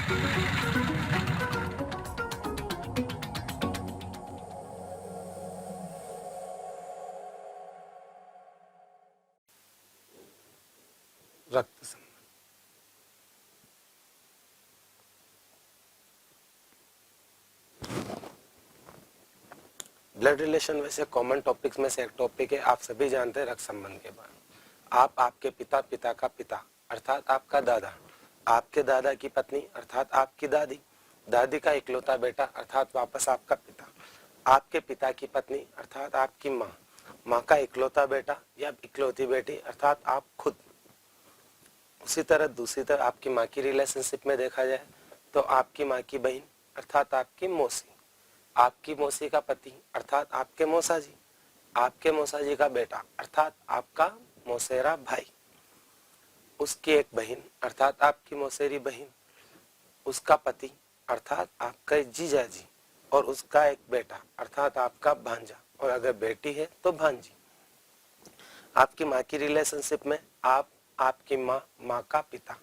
रक्त संबंध। Blood relation वैसे कॉमन टॉपिक्स में से एक टॉपिक है, आप सभी जानते हैं रक्त संबंध के बारे में। आप आपके पिता, पिता का पिता अर्थात आपका दादा, आपके दादा की पत्नी अर्थात आपकी दादी, दादी का इकलौता बेटा अर्थात वापस आपका पिता, आपके पिता की पत्नी अर्थात आपकी माँ, माँ का इकलौता बेटा या इकलौती बेटी अर्थात आप खुद। उसी तरह दूसरी तरफ आपकी माँ की रिलेशनशिप में देखा जाए तो आपकी माँ की बहन अर्थात आपकी मौसी, आपकी मौसी का पति अर्थात आपके मौसा जी, आपके मौसा जी का बेटा अर्थात आपका मौसेरा भाई, उसकी एक बहन अर्थात आपकी मौसेरी बहन, उसका पति अर्थात आपका जीजा जी, और उसका एक बेटा अर्थात आपका भांजा, और अगर बेटी है तो भांजी। आपकी माँ की रिलेशनशिप में आप, आपकी माँ, माँ का पिता,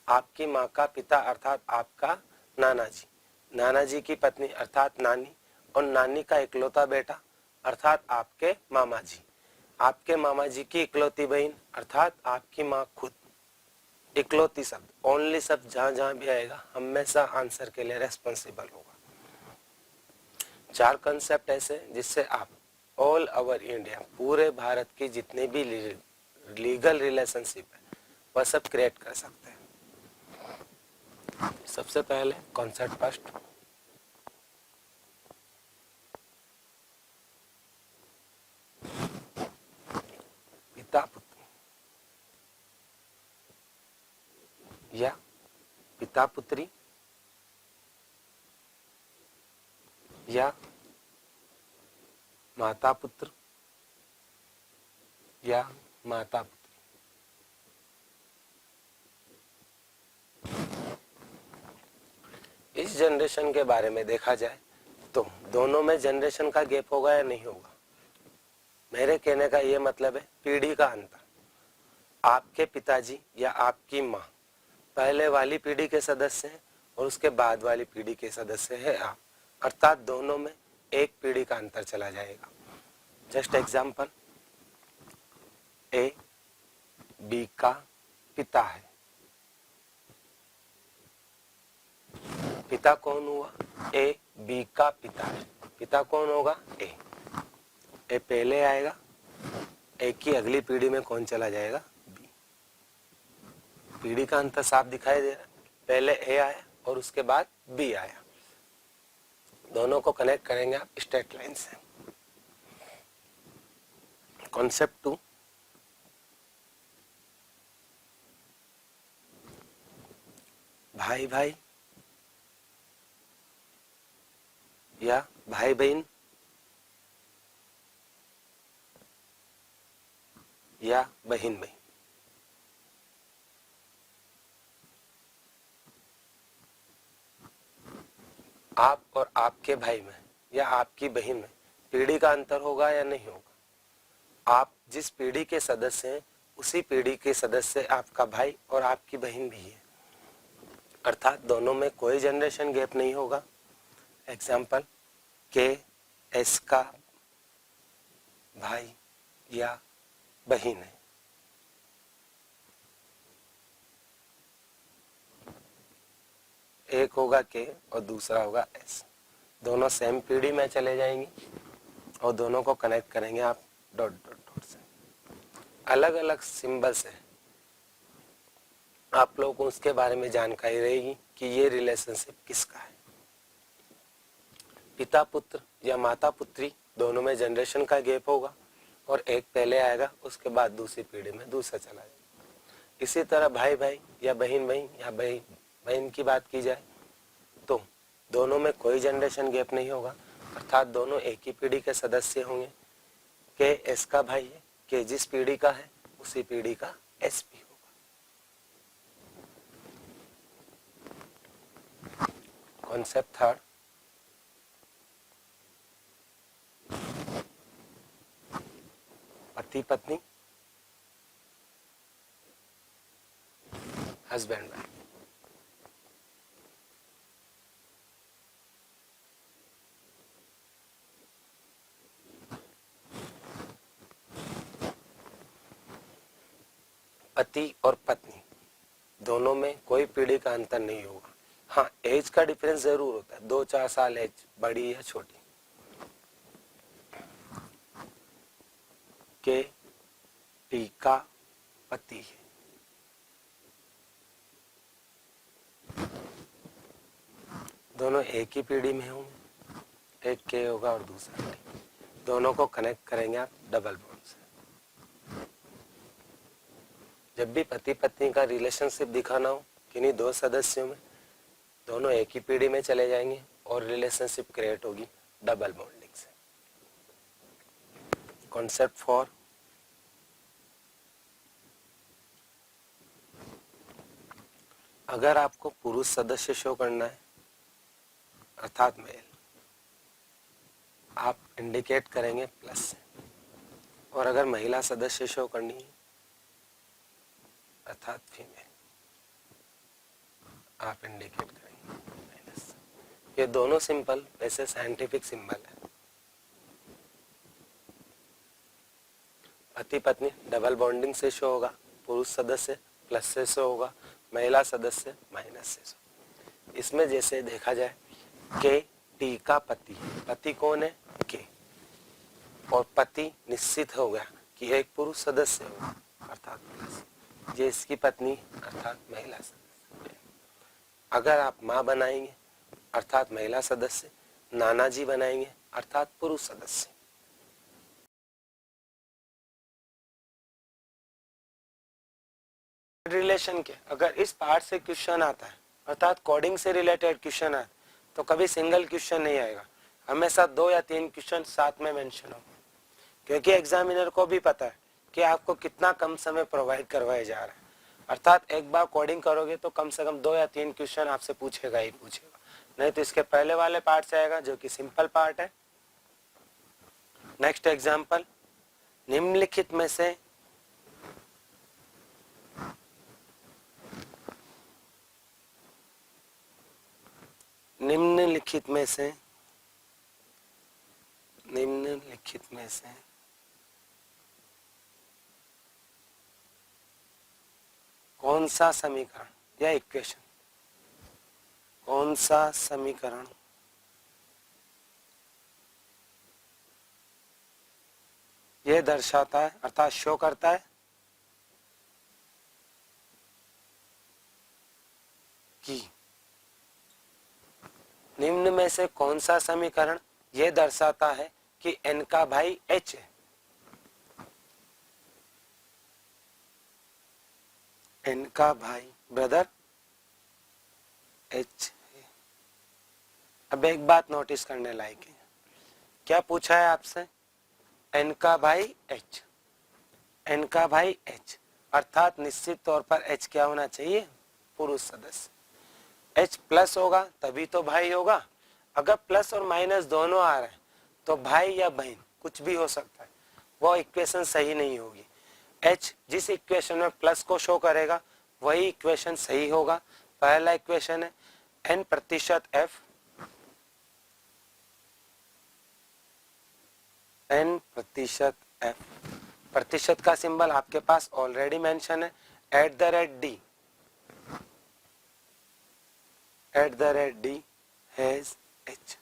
आपकी माँ का पिता अर्थात आपका नाना जी, नाना जी की पत्नी अर्थात नानी, और नानी का इकलौता बेटा अर्थात आपके मामा जी, आपके मामा जी की इकलौती बहन अर्थात आपकी माँ खुद। इकलौती शब्द, ओनली शब्द जहां जहां भी आएगा हमेशा आंसर के लिए रेस्पॉन्सिबल होगा। चार कंसेप्ट ऐसे जिससे आप ऑल ओवर इंडिया, पूरे भारत की जितनी भी लीगल रिलेशनशिप है वह सब क्रिएट कर सकते हैं। सबसे पहले कॉन्सेप्ट फर्स्ट, पिता पुत्र या पिता पुत्री या माता पुत्र या माता पुत्री। इस जनरेशन के बारे में देखा जाए तो दोनों में जनरेशन का गैप होगा या नहीं होगा। मेरे कहने का यह मतलब है पीढ़ी का अंतर। आपके पिताजी या आपकी माँ पहले वाली पीढ़ी के सदस्य हैं और उसके बाद वाली पीढ़ी के सदस्य हैं आप, अर्थात दोनों में एक पीढ़ी का अंतर चला जाएगा। जस्ट एग्जाम्पल, ए बी का पिता है, पिता कौन हुआ, ए बी का पिता है, पिता कौन होगा, ए पहले आएगा, ए की अगली पीढ़ी में कौन चला जाएगा, बी। पीढ़ी का अंतर साफ दिखाई दे रहा है, पहले ए आया और उसके बाद बी आया। दोनों को कनेक्ट करेंगे आप स्ट्रेट लाइन से। कॉन्सेप्ट 2, भाई भाई या भाई बहन या बहन बहन। आप और आपके भाई में या आपकी बहन में पीढ़ी का अंतर होगा या नहीं होगा। आप जिस पीढ़ी के सदस्य हैं उसी पीढ़ी के सदस्य आपका भाई और आपकी बहन भी है, अर्थात दोनों में कोई जनरेशन गैप नहीं होगा। एग्जाम्पल, के एस का भाई या बहन है, एक होगा के और दूसरा होगा एस, दोनों सेम पीढ़ी में चले जाएंगे और दोनों को कनेक्ट करेंगे आप डॉट डॉट डॉट से। अलग अलग सिंबल से आप लोगों को उसके बारे में जानकारी रहेगी कि ये रिलेशनशिप किसका है। पिता पुत्र या माता पुत्री दोनों में जनरेशन का गैप होगा और एक पहले आएगा उसके बाद दूसरी पीढ़ी में दूसरा चला जाएगा। इसी तरह भाई भाई या बहन बहन या बहन की बात की जाए तो दोनों में कोई जनरेशन गैप नहीं होगा, अर्थात दोनों एक ही पीढ़ी के सदस्य होंगे। के एस का भाई है, के जिस पीढ़ी का है उसी पीढ़ी का एस भी होगा। कॉन्सेप्ट थर्ड, पति पत्नी, हस्बैंड वाइफ। पति और पत्नी दोनों में कोई पीढ़ी का अंतर नहीं होगा। हाँ, एज का डिफरेंस जरूर होता है, 2-4 साल एज बड़ी या छोटी। के टी का पति है, दोनों एक ही पीढ़ी में होंगे, एक के होगा और दूसरा टी। दोनों को कनेक्ट करेंगे आप डबल बॉन्ड से। जब भी पति पत्नी का रिलेशनशिप दिखाना हो किन्हीं दो सदस्यों में, दोनों एक ही पीढ़ी में चले जाएंगे और रिलेशनशिप क्रिएट होगी डबल बॉन्डिंग से। कॉन्सेप्ट फॉर अगर आपको पुरुष सदस्य शो करना है अर्थात मेल, आप इंडिकेट करेंगे प्लस से, और अगर महिला सदस्य शो करनी है अर्थात फीमेल, आप इंडिकेट करेंगे माइनस से। ये दोनों सिंपल वैसे साइंटिफिक सिंबल है। पति पत्नी डबल बॉन्डिंग से शो होगा, पुरुष सदस्य प्लस से शो होगा, महिला सदस्य माइनस से शो। इसमें जैसे देखा जाए के टी का पति, पति कौन है के, और पति निश्चित हो गया कि एक पुरुष सदस्य होगा अर्थात प्लस, ये इसकी पत्नी अर्थात महिला सदस्य। अगर आप माँ बनाएंगे अर्थात महिला सदस्य, नाना जी बनाएंगे अर्थात पुरुष सदस्य। रिलेशन के अगर इस पार्ट से क्वेश्चन आता है अर्थात कोडिंग से रिलेटेड क्वेश्चन है तो कभी सिंगल क्वेश्चन नहीं आएगा, हमेशा 2 या 3 क्वेश्चन साथ में मेंशन होगा, क्योंकि एग्जामिनर को भी पता है कि आपको कितना कम समय प्रोवाइड करवाया जा रहा है। अर्थात एक बार कोडिंग करोगे तो कम से कम 2 या 3 क्वेश्चन आपसे पूछेगा ही पूछेगा, नहीं तो इसके पहले वाले पार्ट से आएगा जो कि सिंपल पार्ट है। नेक्स्ट एग्जाम्पल, निम्नलिखित में से निम्नलिखित में से कौन सा समीकरण या इक्वेशन, कौन सा समीकरण यह दर्शाता है अर्थात शो करता है कि निम्न में से कौन सा समीकरण यह दर्शाता है कि n का भाई h है। n का भाई ब्रदर h है। अब एक बात नोटिस करने लायक है, क्या पूछा है आपसे, n का भाई h, n का भाई h अर्थात निश्चित तौर पर h क्या होना चाहिए, पुरुष सदस्य। H प्लस होगा तभी तो भाई होगा, अगर प्लस और माइनस दोनों आ रहे हैं तो भाई या बहन कुछ भी हो सकता है, वो इक्वेशन सही नहीं होगी। H जिस इक्वेशन में प्लस को शो करेगा वही इक्वेशन सही होगा। पहला इक्वेशन है n प्रतिशत f, n प्रतिशत f, प्रतिशत का सिंबल आपके पास ऑलरेडी मेंशन है, @d, @d हैज h।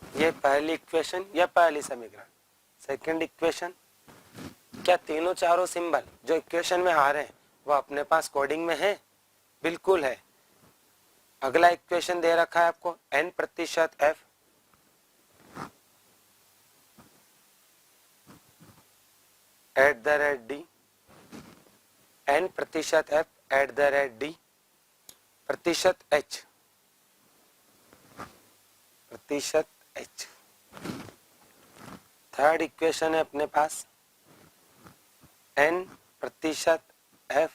ये पहली इक्वेशन या पहली समीकरण। सेकंड इक्वेशन, क्या तीनों चारों सिंबल जो इक्वेशन में आ रहे हैं वो अपने पास कोडिंग में है, बिल्कुल है। अगला इक्वेशन दे रखा है आपको n प्रतिशत f, @d, n प्रतिशत f @d प्रतिशत h, प्रतिशत h। थर्ड इक्वेशन है अपने पास n प्रतिशत f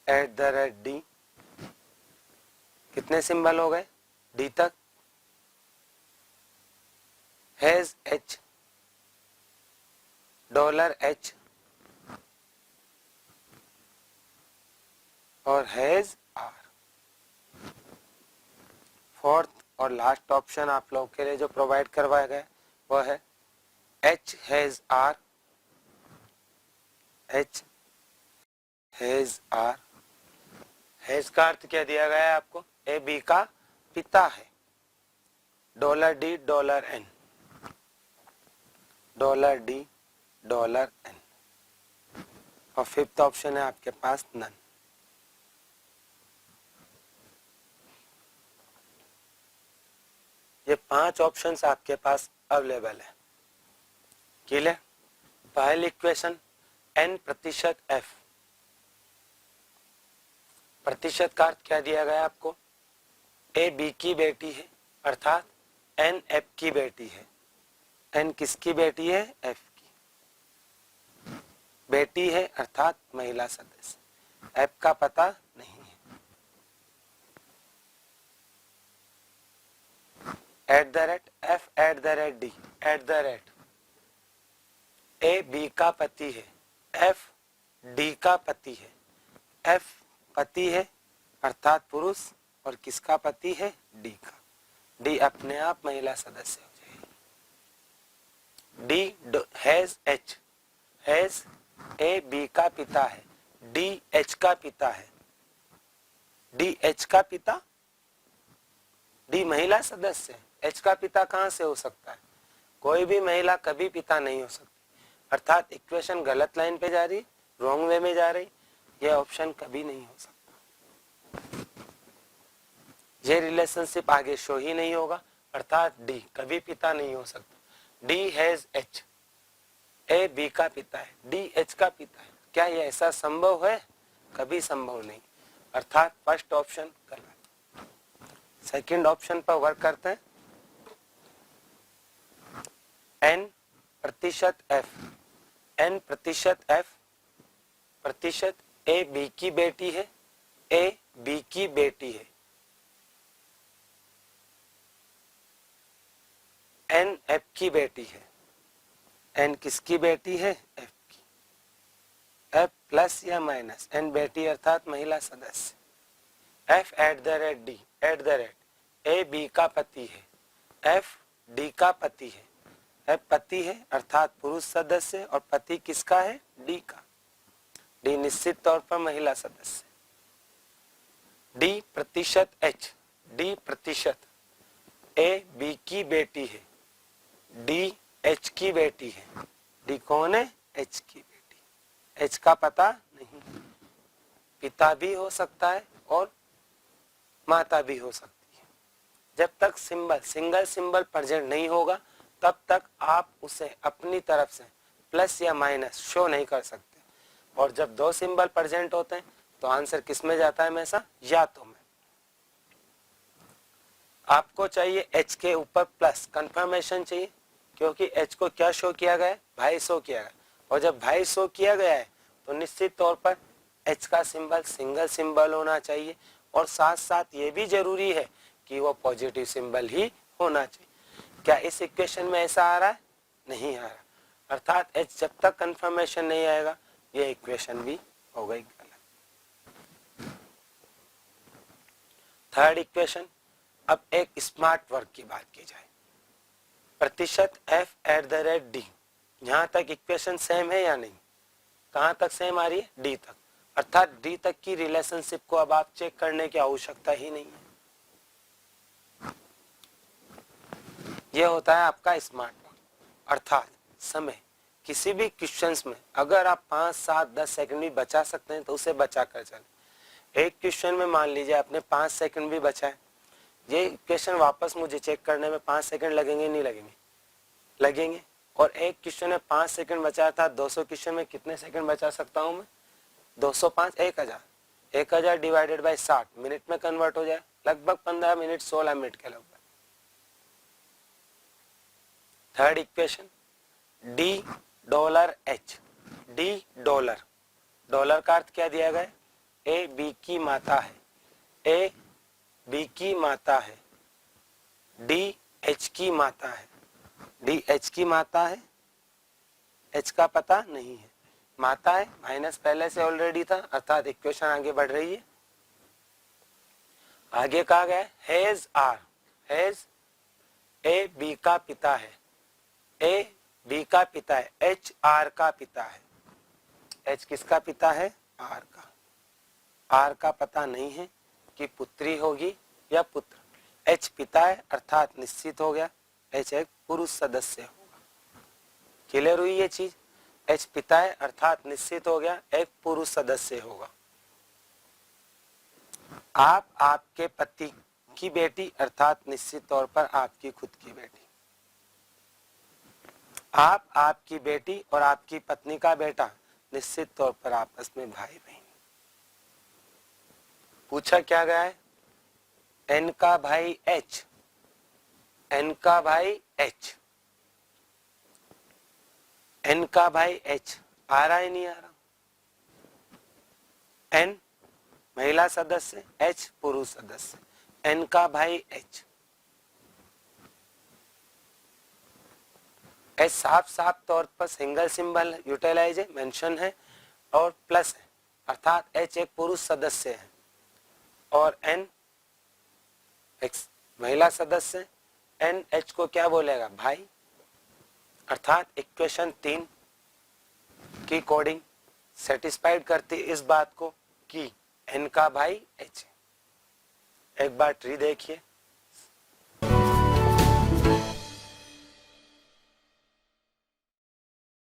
@d, कितने सिंबल हो गए d तक, हैज h, $h और हैज r। फोर्थ और लास्ट ऑप्शन आप लोगों के लिए जो प्रोवाइड करवाया गया वो है h has r, h has R, has का अर्थ क्या दिया गया है आपको, ए बी का पिता है, dollar D dollar an, dollar D dollar an, और फिफ्थ ऑप्शन है आपके पास नन। ये 5 ऑप्शंस आपके पास अवेलेबल है। क्लियर? पहली इक्वेशन n प्रतिशत f, प्रतिशत का अर्थ क्या दिया गया आपको, a b की बेटी है अर्थात n f की बेटी है। n किसकी बेटी है, f की बेटी है अर्थात महिला सदस्य, f का पता नहीं है। At the rate f at the rate d, at the rate a b का पति है, f d का पति है, f पति है अर्थात पुरुष, और किसका पति है, d का, d अपने आप महिला सदस्य हो जाएगी। d has h, has a b का पिता है, d h का पिता है, d h का पिता, d महिला सदस्य है, h का पिता कहां से हो सकता है, कोई भी महिला कभी पिता नहीं हो सकती, अर्थात इक्वेशन गलत लाइन पे जा रही, रॉन्ग वे में जा रही, यह ऑप्शन कभी नहीं हो सकता, ये रिलेशनशिप आगे शो ही नहीं होगा, अर्थात डी कभी पिता नहीं हो सकता। D has H, A B का पिता है, डी एच का पिता है, क्या यह ऐसा संभव है, कभी संभव नहीं, अर्थात फर्स्ट ऑप्शन गलत। सेकंड ऑप्शन पर वर्क करते हैं, n प्रतिशत f, n प्रतिशत f, प्रतिशत a b की बेटी है, a b की बेटी है, n f की बेटी है, n किसकी बेटी है, f की, f प्लस या माइनस, n बेटी अर्थात महिला सदस्य, f at the rate d, at the rate a b का पति है, f d का पति है, f पति है अर्थात पुरुष सदस्य, और पति किसका है, d का, d निश्चित तौर पर महिला सदस्य, d प्रतिशत h, d प्रतिशत a b की बेटी है, d h की बेटी है, d कौन है, h की बेटी, h का पता नहीं, पिता भी हो सकता है और माता भी हो सकती है, जब तक सिंबल सिंगल सिंबल प्रेजेंट नहीं होगा तब तक आप उसे अपनी तरफ से प्लस या माइनस शो नहीं कर सकते, और जब 2 सिंबल प्रेजेंट होते हैं तो आंसर किस में जाता है हमेशा, या तो में। आपको चाहिए h के ऊपर प्लस, कंफर्मेशन चाहिए, क्योंकि h को क्या शो किया गया है, भाई शो किया गया, और जब भाई शो किया गया है तो निश्चित तौर पर h का सिंबल सिंगल सिंबल होना चाहिए, और साथ साथ ये भी जरूरी है कि वो पॉजिटिव सिंबल ही होना चाहिए। क्या इस इक्वेशन में ऐसा आ रहा है, नहीं आ रहा, अर्थात h जब तक कंफर्मेशन नहीं आएगा ये इक्वेशन भी हो गई गलत। थर्ड इक्वेशन, अब एक स्मार्ट वर्क की बात की जाए, प्रतिशत f at the rate d, यहां तक इक्वेशन सेम है या नहीं, कहां तक सेम आ रही है, d तक, अर्थात d तक की रिलेशनशिप को अब आप चेक करने की आवश्यकता ही नहीं है। यह होता है आपका स्मार्ट वर्क, अर्थात समय किसी भी क्वेश्चंस में अगर आप 5, 7, 10 सेकंड भी बचा सकते हैं तो उसे बचा कर चलें। एक क्वेश्चन में मान लीजिए आपने 5 सेकंड भी बचाए, ये क्वेश्चन वापस मुझे चेक करने में 5 सेकंड लगेंगे, नहीं लगेंगे, लगेंगे, और एक क्वेश्चन में 5 सेकंड बचा था, 200 क्वेश्चन में कितने सेकंड बचा सकता हूं मैं, 205, 1000, 1000 डिवाइडेड बाय 60 मिनट में कन्वर्ट हो जाए, लगभग 15 मिनट 16 मिनट के लगभग। Third equation, D dollar H, D dollar, dollar का अर्थ क्या दिया गया, ए बी की माता है, ए बी की माता है, डी एच की माता है, डी एच की माता है, एच का पता नहीं है, माता है, माइनस पहले से ऑलरेडी था, अर्थात इक्वेशन आगे बढ़ रही है। आगे कहा गया has R, has A B का पिता है, ए बी का पिता है, एच आर का पिता है, एच किसका पिता है, आर का। आर का पता नहीं है कि पुत्री होगी या पुत्र। एच पिता है अर्थात निश्चित हो गया एच एक पुरुष सदस्य होगा। क्लियर हुई ये चीज? एच पिता है अर्थात निश्चित हो गया एक पुरुष सदस्य होगा। आप आपके पति की बेटी अर्थात निश्चित तौर पर आपकी खुद की बेटी। आप आपकी बेटी और आपकी पत्नी का बेटा निश्चित तौर पर आपस में भाई बहन। पूछा क्या गया है? एन का भाई एच, एन का भाई एच, एन का भाई एच आ रहा है नहीं आ रहा? एन महिला सदस्य, एच पुरुष सदस्य, एन का भाई एच। एच साफ साफ तौर पर सिंगल सिंबल यूटिलाइज है, मेंशन है और प्लस है अर्थात एच एक पुरुष सदस्य है और एन एक महिला सदस्य। एन एच को क्या बोलेगा? भाई। अर्थात इक्वेशन 3 की कोडिंग सेटिस्फाइड करती इस बात को कि एन का भाई एच है। एक बार ट्री देखिए,